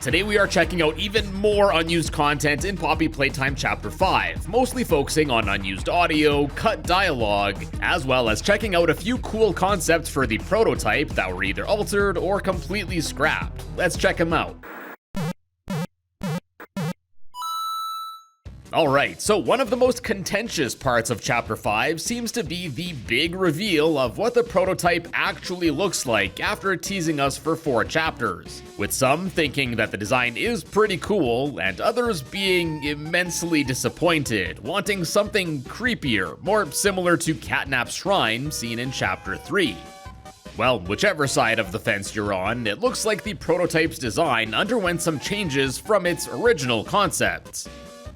Today we are checking out even more unused content in Poppy Playtime Chapter 5, mostly focusing on unused audio, cut dialogue, as well as checking out a few cool concepts for the prototype that were either altered or completely scrapped. Let's check them out. Alright, so one of the most contentious parts of Chapter 5 seems to be the big reveal of what the prototype actually looks like after teasing us for 4 chapters, with some thinking that the design is pretty cool and others being immensely disappointed, wanting something creepier, more similar to Catnap's shrine seen in Chapter 3. Well, whichever side of the fence you're on, it looks like the prototype's design underwent some changes from its original concepts.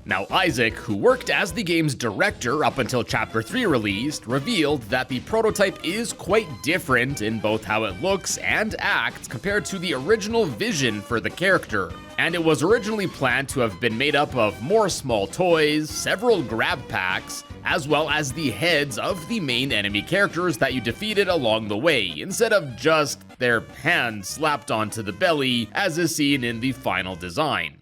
Now, Isaac, who worked as the game's director up until Chapter 3 released, revealed that the prototype is quite different in both how it looks and acts compared to the original vision for the character. And it was originally planned to have been made up of more small toys, several grab packs, as well as the heads of the main enemy characters that you defeated along the way, instead of just their hands slapped onto the belly, as is seen in the final design.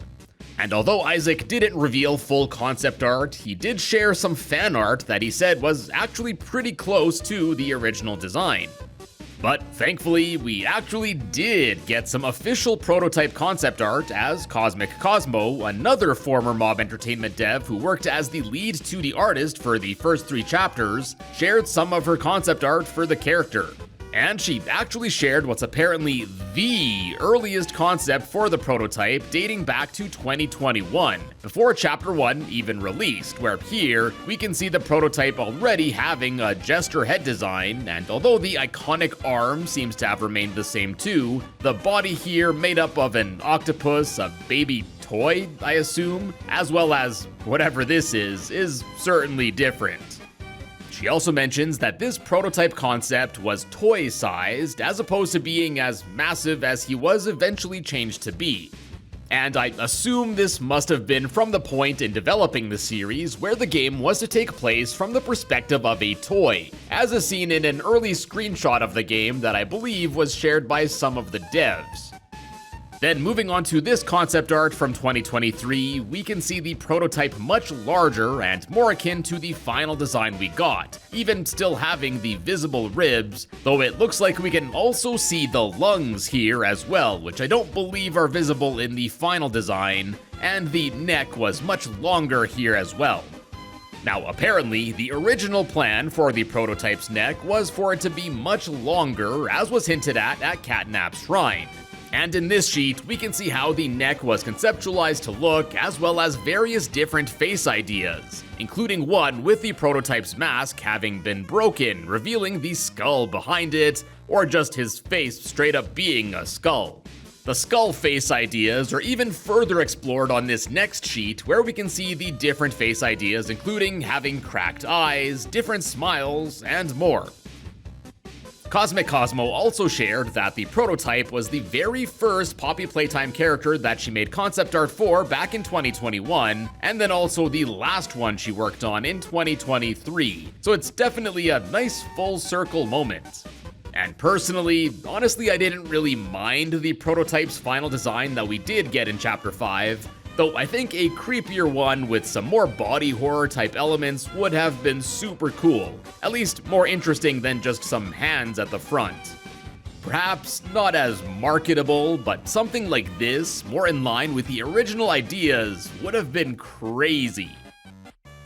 And although Isaac didn't reveal full concept art, he did share some fan art that he said was actually pretty close to the original design. But thankfully, we actually did get some official prototype concept art as Cosmic Cosmo, another former Mob Entertainment dev who worked as the lead 2D artist for the first 3 chapters, shared some of her concept art for the character. And she actually shared what's apparently the earliest concept for the prototype dating back to 2021, before Chapter 1 even released, where here we can see the prototype already having a jester head design, and although the iconic arm seems to have remained the same too, the body here made up of an octopus, a baby toy, I assume, as well as whatever this is certainly different. She also mentions that this prototype concept was toy-sized as opposed to being as massive as he was eventually changed to be. And I assume this must have been from the point in developing the series where the game was to take place from the perspective of a toy, as is seen in an early screenshot of the game that I believe was shared by some of the devs. Then moving on to this concept art from 2023, we can see the prototype much larger and more akin to the final design we got, even still having the visible ribs, though it looks like we can also see the lungs here as well, which I don't believe are visible in the final design, and the neck was much longer here as well. Now, apparently, the original plan for the prototype's neck was for it to be much longer, as was hinted at Catnap's shrine. And in this sheet, we can see how the neck was conceptualized to look, as well as various different face ideas, including one with the prototype's mask having been broken, revealing the skull behind it, or just his face straight up being a skull. The skull face ideas are even further explored on this next sheet, where we can see the different face ideas, including having cracked eyes, different smiles, and more. Cosmic Cosmo also shared that the prototype was the very first Poppy Playtime character that she made concept art for back in 2021, and then also the last one she worked on in 2023, so it's definitely a nice full circle moment. And personally, honestly, I didn't really mind the prototype's final design that we did get in Chapter 5, though I think a creepier one with some more body horror type elements would have been super cool, at least more interesting than just some hands at the front. Perhaps not as marketable, but something like this, more in line with the original ideas, would have been crazy.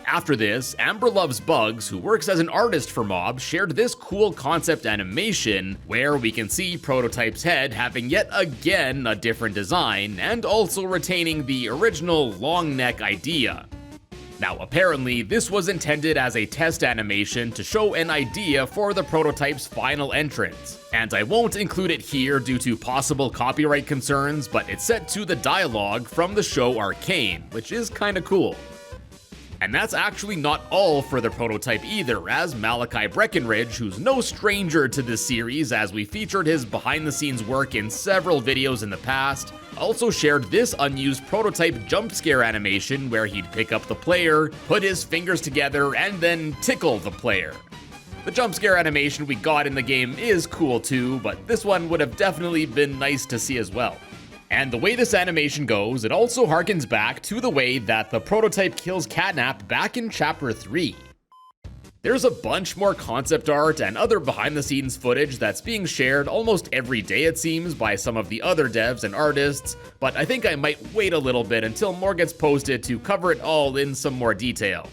After this, Amber Loves Bugs, who works as an artist for Mob, shared this cool concept animation where we can see Prototype's head having yet again a different design and also retaining the original long neck idea. Now, apparently, this was intended as a test animation to show an idea for the prototype's final entrance, and I won't include it here due to possible copyright concerns, but it's set to the dialogue from the show Arcane, which is kinda cool. And that's actually not all for the prototype either, as Malachi Breckenridge, who's no stranger to this series as we featured his behind-the-scenes work in several videos in the past, also shared this unused prototype jump scare animation where he'd pick up the player, put his fingers together, and then tickle the player. The jump scare animation we got in the game is cool too, but this one would have definitely been nice to see as well. And the way this animation goes, it also harkens back to the way that the prototype kills Catnap back in Chapter 3. There's a bunch more concept art and other behind-the-scenes footage that's being shared almost every day, it seems, by some of the other devs and artists, but I think I might wait a little bit until more gets posted to cover it all in some more detail.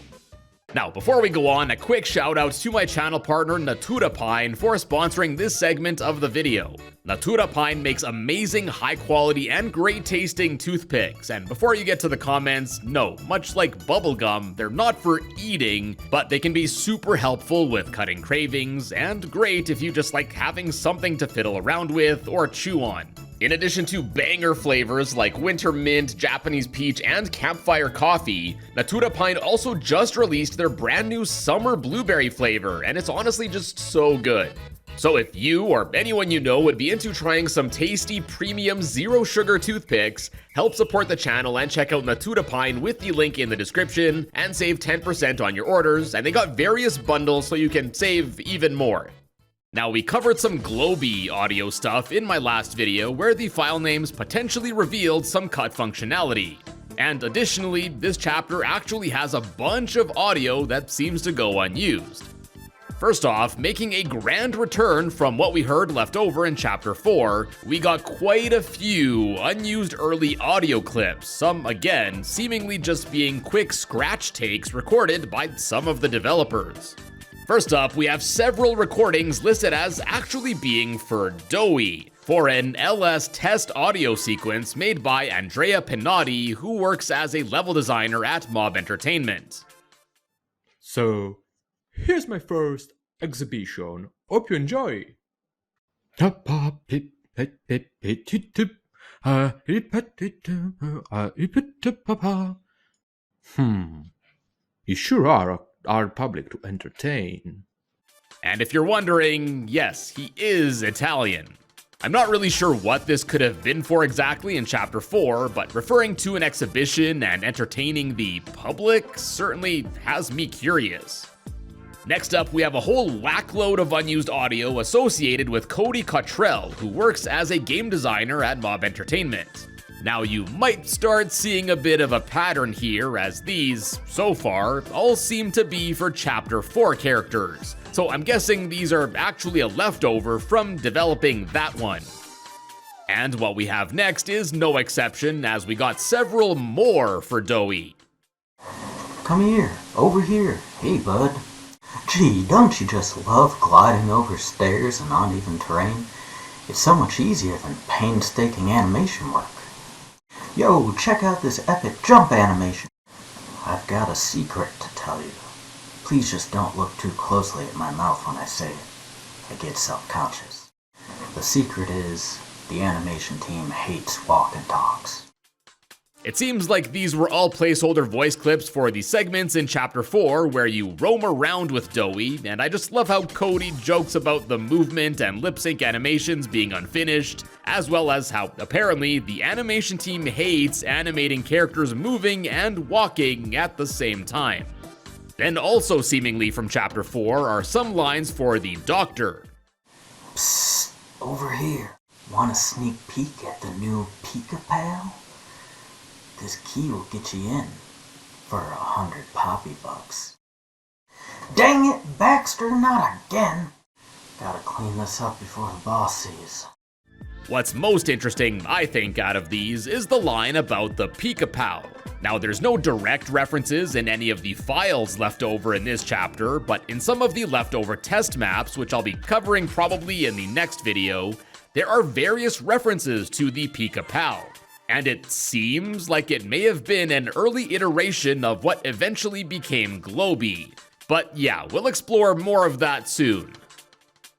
Now, before we go on, a quick shout out to my channel partner Natura Pine for sponsoring this segment of the video. Natura Pine makes amazing, high quality, and great tasting toothpicks, and before you get to the comments, no, much like bubblegum, they're not for eating, but they can be super helpful with cutting cravings, and great if you just like having something to fiddle around with or chew on. In addition to banger flavors like winter mint, Japanese peach, and campfire coffee, Natura Pine also just released their brand new summer blueberry flavor, and it's honestly just so good. So if you or anyone you know would be into trying some tasty premium zero sugar toothpicks, help support the channel and check out Natura Pine with the link in the description and save 10% on your orders, and they got various bundles so you can save even more. Now, we covered some Globy audio stuff in my last video where the file names potentially revealed some cut functionality. And additionally, this chapter actually has a bunch of audio that seems to go unused. First off, making a grand return from what we heard left over in Chapter 4, we got quite a few unused early audio clips, some again seemingly just being quick scratch takes recorded by some of the developers. First up, we have several recordings listed as actually being for Doughy, for an LS test audio sequence made by Andrea Pinotti, who works as a level designer at Mob Entertainment. So, here's my first exhibition. Hope you enjoy. You sure are public to entertain. And if you're wondering, yes, he is Italian. I'm not really sure what this could have been for exactly in Chapter 4, but referring to an exhibition and entertaining the public certainly has me curious. Next up, we have a whole whackload of unused audio associated with Cody Cottrell, who works as a game designer at Mob Entertainment. Now, you might start seeing a bit of a pattern here, as these, so far, all seem to be for Chapter 4 characters, so I'm guessing these are actually a leftover from developing that one. And what we have next is no exception, as we got several more for Doughy. Come here, over here. Hey, bud. Gee, don't you just love gliding over stairs and uneven terrain? It's so much easier than painstaking animation work. Yo, check out this epic jump animation. I've got a secret to tell you. Please just don't look too closely at my mouth when I say it. I get self-conscious. The secret is, the animation team hates walk and talks. It seems like these were all placeholder voice clips for the segments in Chapter 4 where you roam around with Doughy, and I just love how Cody jokes about the movement and lip sync animations being unfinished, as well as how apparently the animation team hates animating characters moving and walking at the same time. Then also seemingly from Chapter 4 are some lines for the Doctor. Psst, over here. Want a sneak peek at the new Pika Pal? This key will get you in for 100 Poppy bucks. Dang it, Baxter, not again. Gotta clean this up before the boss sees. What's most interesting, I think, out of these is the line about the Pika Pal. Now, there's no direct references in any of the files left over in this chapter, but in some of the leftover test maps, which I'll be covering probably in the next video, there are various references to the Pika Pal. And it seems like it may have been an early iteration of what eventually became Globy. But yeah, we'll explore more of that soon.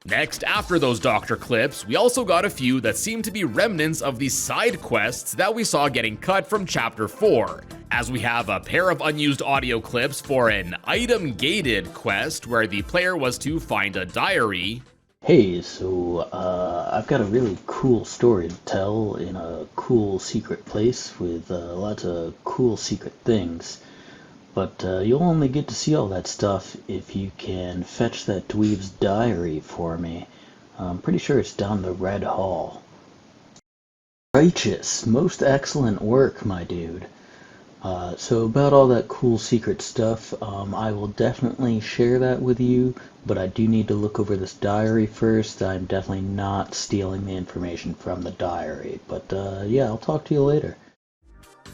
Next, after those Doctor clips, we also got a few that seem to be remnants of the side quests that we saw getting cut from Chapter 4, as we have a pair of unused audio clips for an item-gated quest where the player was to find a diary. Hey, so I've got a really cool story to tell in a cool secret place with lots of cool secret things. But you'll only get to see all that stuff if you can fetch that dweeb's diary for me. I'm pretty sure it's down the Red Hall. Righteous. Most excellent work, my dude. So about all that cool secret stuff, I will definitely share that with you, but I do need to look over this diary first. I'm definitely not stealing the information from the diary, but yeah, I'll talk to you later.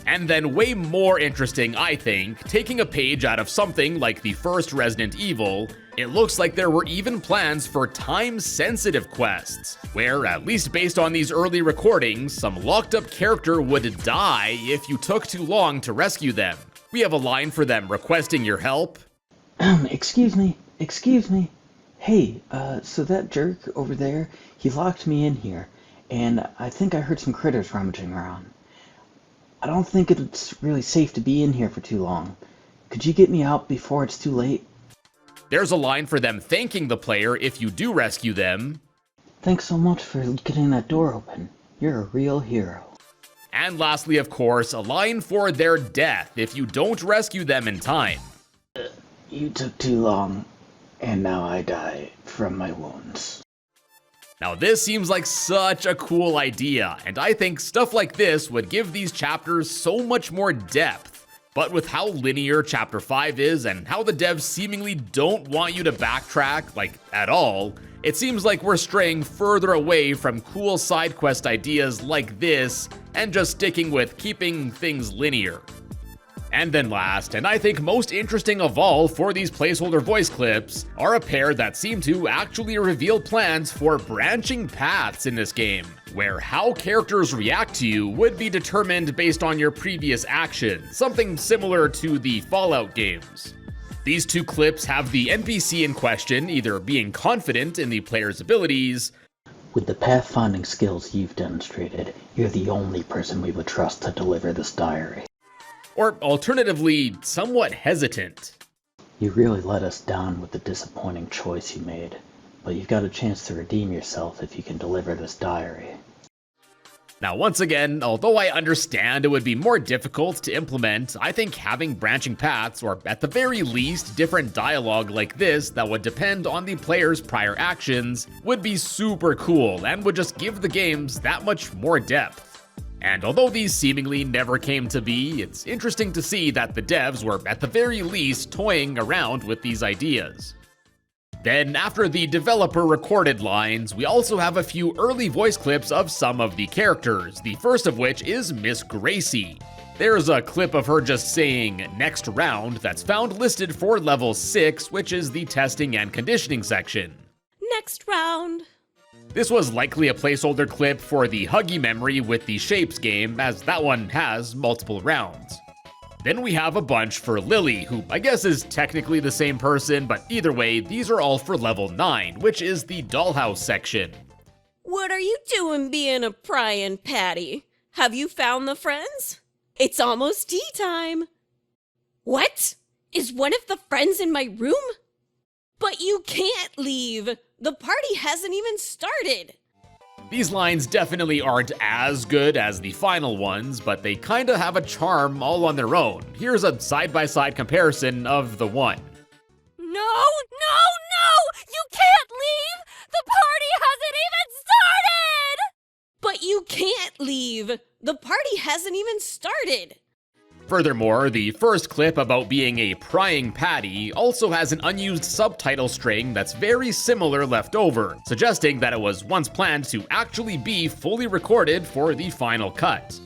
And then way more interesting, I think, taking a page out of something like the first Resident Evil, it looks like there were even plans for time-sensitive quests, where, at least based on these early recordings, some locked-up character would die if you took too long to rescue them. We have a line for them requesting your help. Excuse me. Hey, so that jerk over there, he locked me in here, and I think I heard some critters rummaging around. I don't think it's really safe to be in here for too long. Could you get me out before it's too late? There's a line for them thanking the player if you do rescue them. Thanks so much for getting that door open. You're a real hero. And lastly, of course, a line for their death if you don't rescue them in time. You took too long, and now I die from my wounds. Now this seems like such a cool idea, and I think stuff like this would give these chapters so much more depth. But with how linear Chapter 5 is and how the devs seemingly don't want you to backtrack, like, at all, it seems like we're straying further away from cool side quest ideas like this and just sticking with keeping things linear. And then last, and I think most interesting of all for these placeholder voice clips, are a pair that seem to actually reveal plans for branching paths in this game, where how characters react to you would be determined based on your previous actions, something similar to the Fallout games. These two clips have the NPC in question either being confident in the player's abilities. With the pathfinding skills you've demonstrated, you're the only person we would trust to deliver this diary. Or alternatively, somewhat hesitant. You really let us down with the disappointing choice you made, but you've got a chance to redeem yourself if you can deliver this diary. Now once again, although I understand it would be more difficult to implement, I think having branching paths, or at the very least different dialogue like this that would depend on the player's prior actions, would be super cool and would just give the games that much more depth. And although these seemingly never came to be, it's interesting to see that the devs were at the very least toying around with these ideas. Then after the developer recorded lines, we also have a few early voice clips of some of the characters, the first of which is Miss Gracie. There's a clip of her just saying "next round" that's found listed for level 6, which is the testing and conditioning section. Next round. This was likely a placeholder clip for the Huggy memory with the Shapes game, as that one has multiple rounds. Then we have a bunch for Lily, who I guess is technically the same person, but either way, these are all for level 9, which is the dollhouse section. What are you doing being a prying patty? Have you found the friends? It's almost tea time. What? Is one of the friends in my room? But you can't leave. The party hasn't even started. These lines definitely aren't as good as the final ones, but they kinda have a charm all on their own. Here's a side-by-side comparison of the one. No! You can't leave! The party hasn't even started! But you can't leave! The party hasn't even started! Furthermore, the first clip about being a prying patty also has an unused subtitle string that's very similar left over, suggesting that it was once planned to actually be fully recorded for the final cut.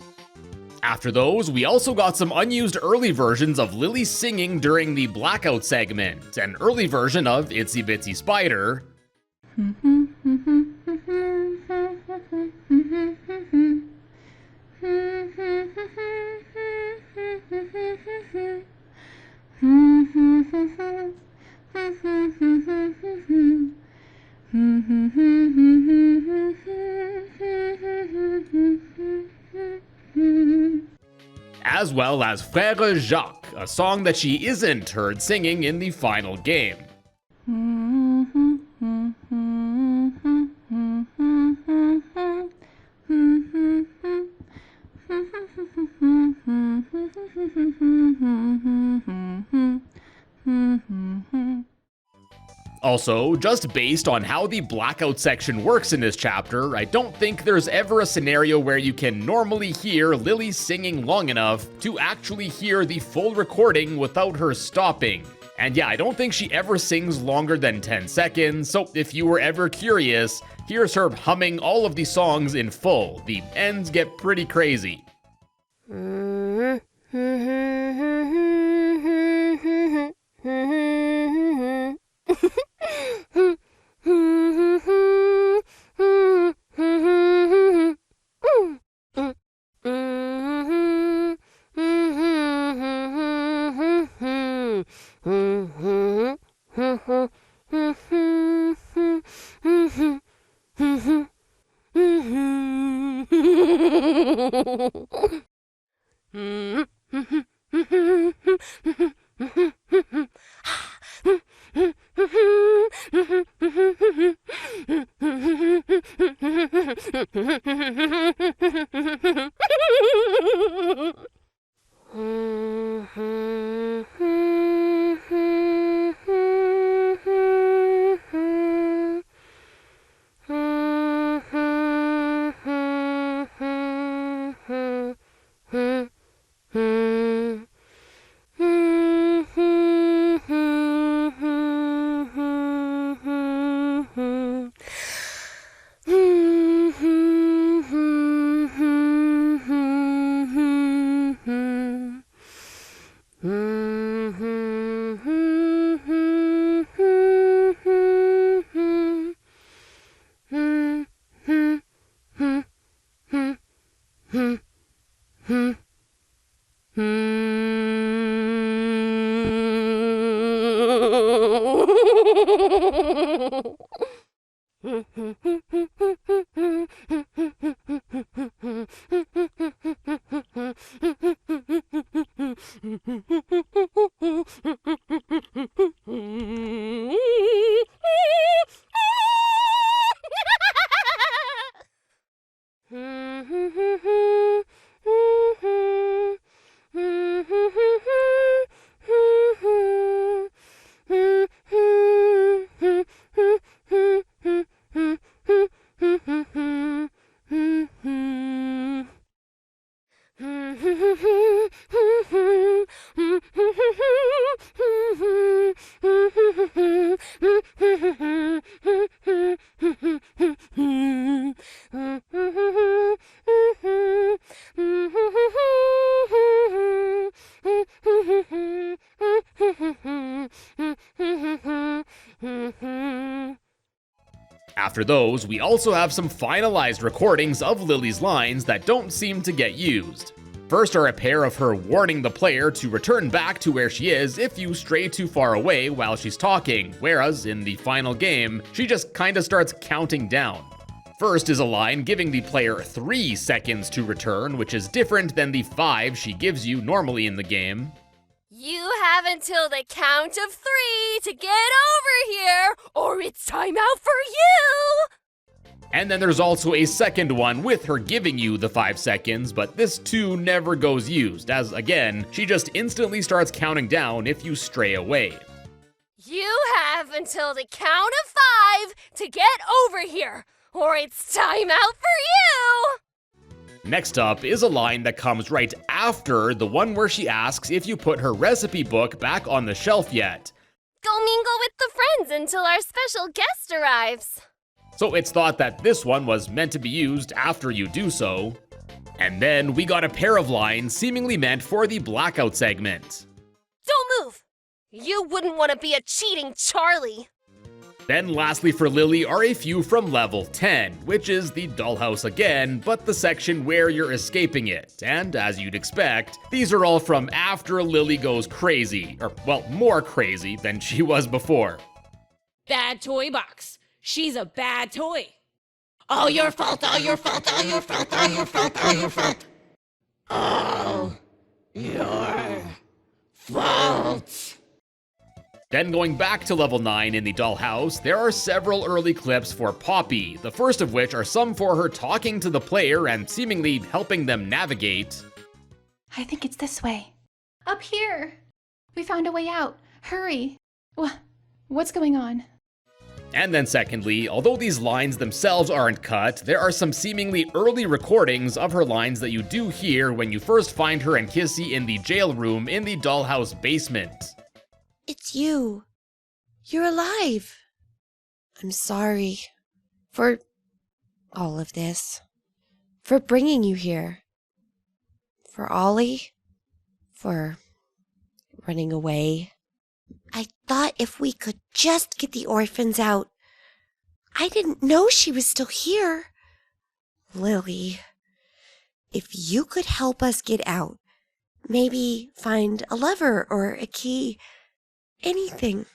After those, we also got some unused early versions of Lily singing during the Blackout segment, an early version of Itsy Bitsy Spider, as well as Frère Jacques, a song that she isn't heard singing in the final game. Also, just based on how the blackout section works in this chapter, I don't think there's ever a scenario where you can normally hear Lily singing long enough to actually hear the full recording without her stopping. And yeah, I don't think she ever sings longer than 10 seconds, so if you were ever curious, here's her humming all of the songs in full. The ends get pretty crazy. After those, we also have some finalized recordings of Lily's lines that don't seem to get used. First are a pair of her warning the player to return back to where she is if you stray too far away while she's talking, whereas in the final game, she just kinda starts counting down. First is a line giving the player 3 seconds to return, which is different than the 5 she gives you normally in the game. You have until the count of 3 to get over here, or it's time out for you! And then there's also a second one with her giving you the 5 seconds, but this too never goes used, as again, she just instantly starts counting down if you stray away. You have until the count of 5 to get over here, or it's time out for you! Next up is a line that comes right after the one where she asks if you put her recipe book back on the shelf yet. Go mingle with the friends until our special guest arrives. So it's thought that this one was meant to be used after you do so. And then we got a pair of lines seemingly meant for the blackout segment. Don't move! You wouldn't want to be a cheating Charlie. Then lastly for Lily are a few from level 10, which is the dollhouse again, but the section where you're escaping it. And as you'd expect, these are all from after Lily goes crazy, or well, more crazy than she was before. Bad toy box. She's a bad toy. All your fault, all your fault, all your fault, all your fault, all your fault. All your fault. Then going back to level 9 in the dollhouse, there are several early clips for Poppy, the first of which are some for her talking to the player and seemingly helping them navigate. I think it's this way. Up here! We found a way out. Hurry! What's going on? And then secondly, although these lines themselves aren't cut, there are some seemingly early recordings of her lines that you do hear when you first find her and Kissy in the jail room in the dollhouse basement. It's you. You're alive. I'm sorry for all of this. For bringing you here. For Ollie. For running away. I thought if we could just get the orphans out. I didn't know she was still here. Lily, if you could help us get out, maybe find a lever or a key, anything.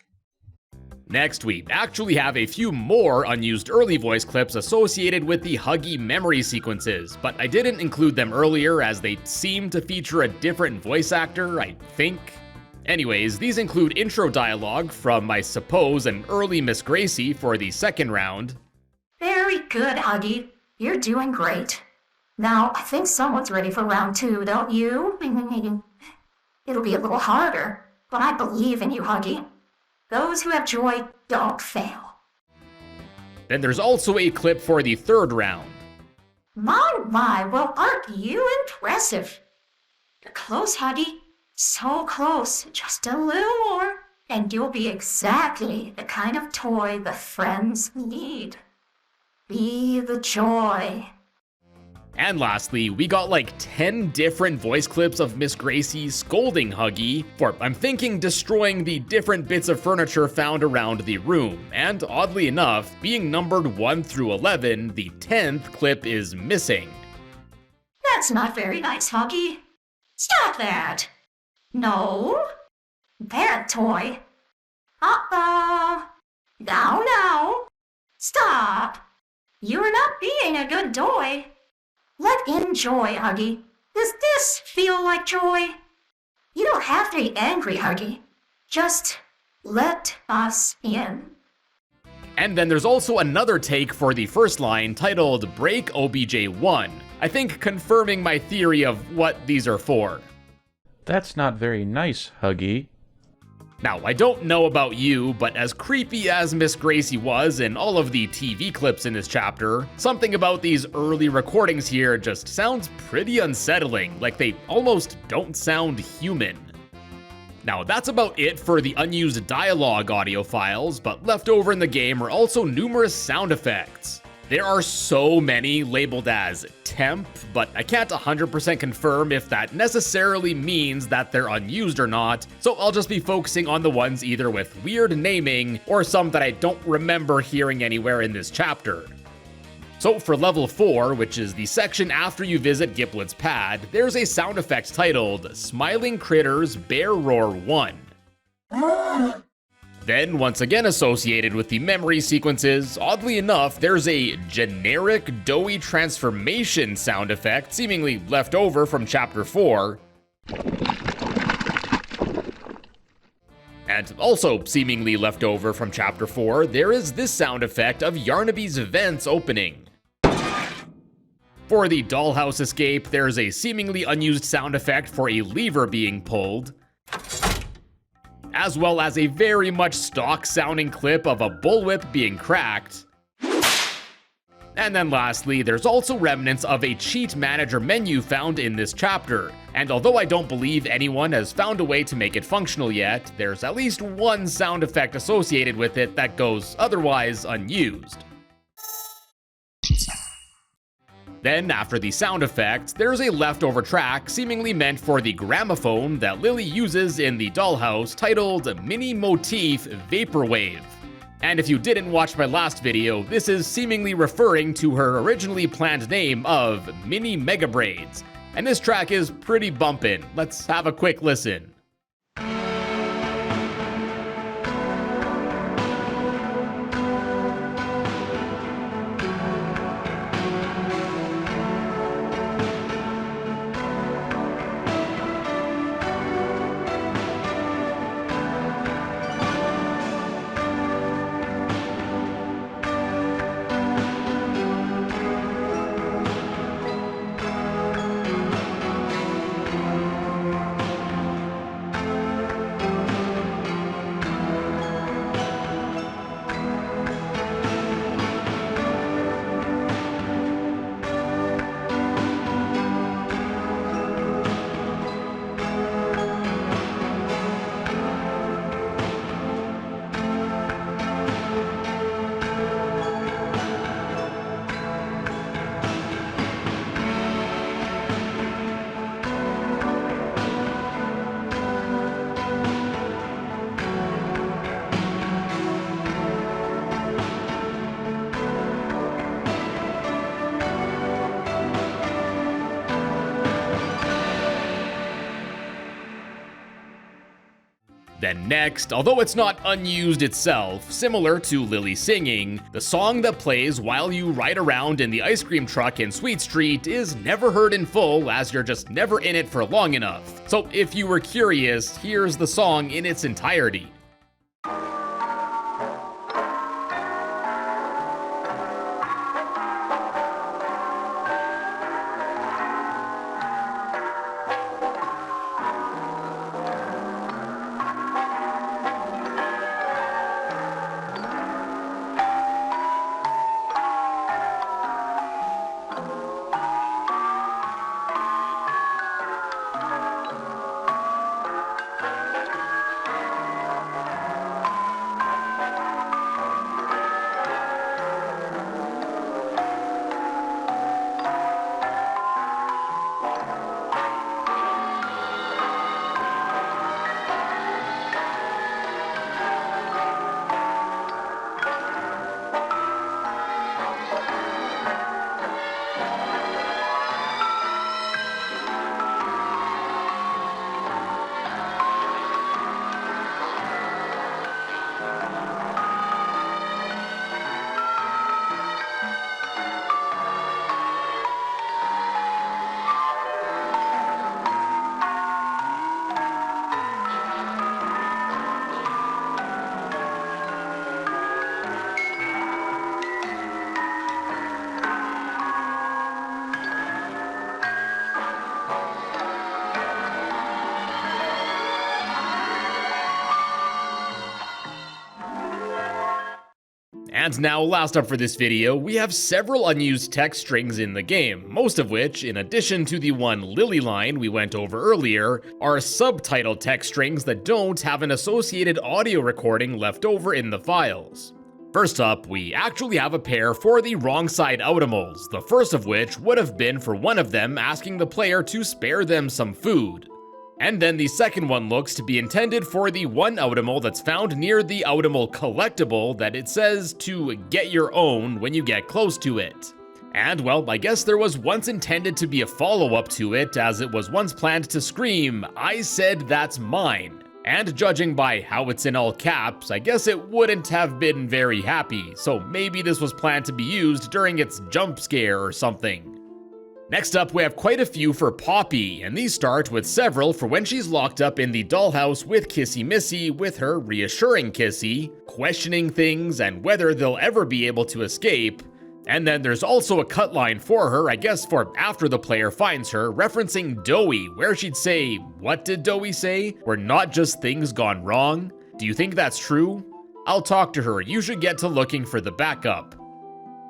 Next, we actually have a few more unused early voice clips associated with the Huggy memory sequences, but I didn't include them earlier as they seem to feature a different voice actor, I think. Anyways, these include intro dialogue from, I suppose, an early Miss Gracie for the second round. Very good, Huggy. You're doing great. Now, I think someone's ready for round 2, don't you? It'll be a little harder, but I believe in you, Huggy. Those who have joy don't fail. Then there's also a clip for the third round. My, well, aren't you impressive? You're close, Huggy. So close, just a little more, and you'll be exactly the kind of toy the friends need. Be the joy. And lastly, we got like 10 different voice clips of Miss Gracie scolding Huggy for, I'm thinking, destroying the different bits of furniture found around the room. And oddly enough, being numbered 1 through 11, the 10th clip is missing. That's not very nice, Huggy. Stop that. No. Bad toy. Uh-oh. Now. Stop. You're not being a good toy. Let in joy, Huggy. Does this feel like joy? You don't have to be angry, Huggy. Just let us in. And then there's also another take for the first line titled Break OBJ1, I think confirming my theory of what these are for. That's not very nice, Huggy. Now, I don't know about you, but as creepy as Miss Gracie was in all of the TV clips in this chapter, something about these early recordings here just sounds pretty unsettling, like they almost don't sound human. Now, that's about it for the unused dialogue audio files, but left over in the game are also numerous sound effects. There are so many labeled as temp, but I can't 100% confirm if that necessarily means that they're unused or not, so I'll just be focusing on the ones either with weird naming or some that I don't remember hearing anywhere in this chapter. So for level 4, which is the section after you visit Giplet's pad, there's a sound effect titled Smiling Critters Bear Roar 1. Then, once again associated with the memory sequences, oddly enough, there's a generic doughy transformation sound effect seemingly left over from Chapter 4. And also seemingly left over from Chapter 4, there is this sound effect of Yarnaby's vents opening. For the dollhouse escape, there's a seemingly unused sound effect for a lever being pulled, as well as a very much stock-sounding clip of a bullwhip being cracked. And then lastly, there's also remnants of a cheat manager menu found in this chapter, and although I don't believe anyone has found a way to make it functional yet, there's at least one sound effect associated with it that goes otherwise unused. Then, after the sound effect, there's a leftover track seemingly meant for the gramophone that Lily uses in the dollhouse titled Mini Motif Vaporwave. And if you didn't watch my last video, this is seemingly referring to her originally planned name of Mini Mega Braids. And this track is pretty bumpin'. Let's have a quick listen. Then next, although it's not unused itself, similar to Lily singing, the song that plays while you ride around in the ice cream truck in Sweet Street is never heard in full as you're just never in it for long enough. So if you were curious, here's the song in its entirety. And now, last up for this video, we have several unused text strings in the game, most of which, in addition to the one Lily line we went over earlier, are subtitle text strings that don't have an associated audio recording left over in the files. First up, we actually have a pair for the wrong side automals, the first of which would have been for one of them asking the player to spare them some food. And then the second one looks to be intended for the one Audimal that's found near the Audimal collectible that it says to get your own when you get close to it. And well, I guess there was once intended to be a follow-up to it, as it was once planned to scream, "I said that's mine." And judging by how it's in all caps, I guess it wouldn't have been very happy, so maybe this was planned to be used during its jump scare or something. Next up, we have quite a few for Poppy, and these start with several for when she's locked up in the dollhouse with Kissy Missy, with her reassuring Kissy, questioning things and whether they'll ever be able to escape. And then there's also a cut line for her, I guess for after the player finds her, referencing Doey, where she'd say, "What did Doey say? Were not just things gone wrong? Do you think that's true? I'll talk to her, you should get to looking for the backup."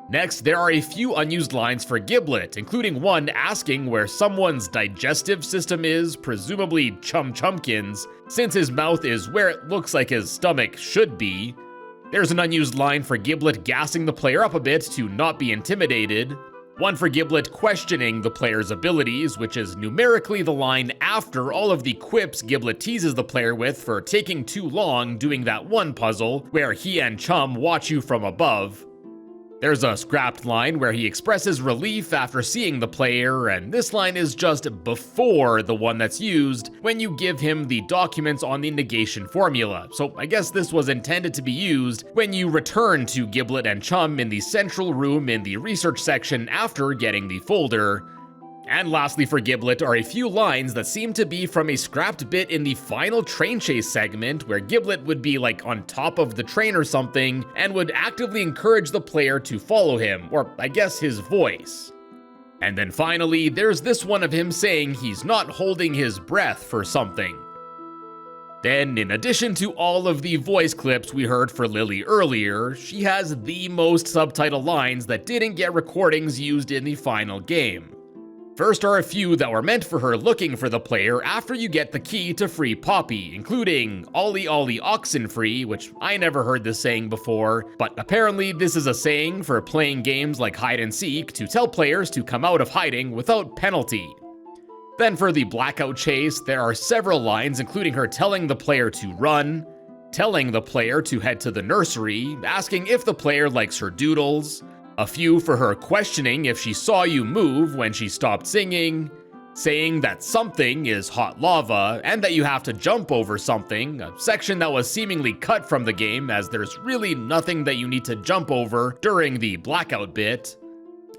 Next, there are a few unused lines for Giblet, including one asking where someone's digestive system is, presumably Chum Chumkin's, since his mouth is where it looks like his stomach should be. There's an unused line for Giblet gassing the player up a bit to not be intimidated. One for Giblet questioning the player's abilities, which is numerically the line after all of the quips Giblet teases the player with for taking too long doing that one puzzle where he and Chum watch you from above. There's a scrapped line where he expresses relief after seeing the player, and this line is just before the one that's used when you give him the documents on the negation formula, so I guess this was intended to be used when you return to Giblet and Chum in the central room in the research section after getting the folder. And lastly for Giblet are a few lines that seem to be from a scrapped bit in the final train chase segment where Giblet would be like on top of the train or something and would actively encourage the player to follow him, or I guess his voice. And then finally, there's this one of him saying he's not holding his breath for something. Then, in addition to all of the voice clips we heard for Lily earlier, she has the most subtitle lines that didn't get recordings used in the final game. First are a few that were meant for her looking for the player after you get the key to free Poppy, including "Ollie Ollie Oxenfree," which I never heard this saying before, but apparently this is a saying for playing games like hide and seek to tell players to come out of hiding without penalty. Then for the blackout chase, there are several lines including her telling the player to run, telling the player to head to the nursery, asking if the player likes her doodles, a few for her questioning if she saw you move when she stopped singing, saying that something is hot lava and that you have to jump over something, a section that was seemingly cut from the game as there's really nothing that you need to jump over during the blackout bit.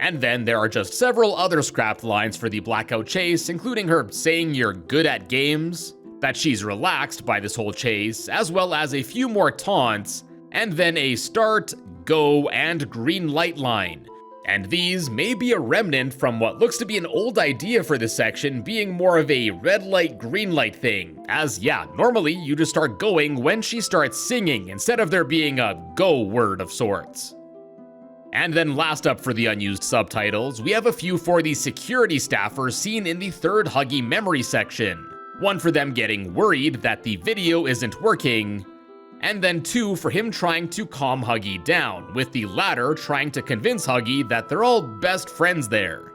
And then there are just several other scrapped lines for the blackout chase, including her saying you're good at games, that she's relaxed by this whole chase, as well as a few more taunts, and then a start, go, and green light line. And these may be a remnant from what looks to be an old idea for this section being more of a red light, green light thing, as yeah, normally you just start going when she starts singing instead of there being a go word of sorts. And then last up for the unused subtitles, we have a few for the security staffers seen in the third Huggy memory section. One for them getting worried that the video isn't working, and then two for him trying to calm Huggy down, with the latter trying to convince Huggy that they're all best friends there.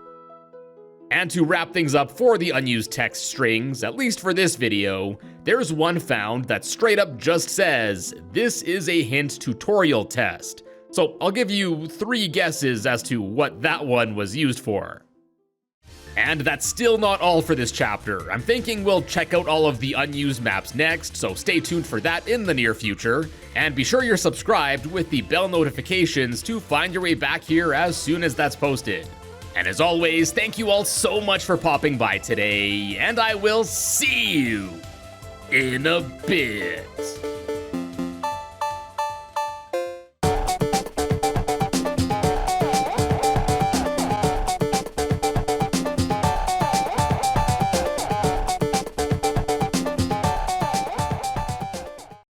And to wrap things up for the unused text strings, at least for this video, there's one found that straight up just says, "This is a hint tutorial test." So I'll give you 3 guesses as to what that one was used for. And that's still not all for this chapter. I'm thinking we'll check out all of the unused maps next, so stay tuned for that in the near future. And be sure you're subscribed with the bell notifications to find your way back here as soon as that's posted. And as always, thank you all so much for popping by today, and I will see you in a bit.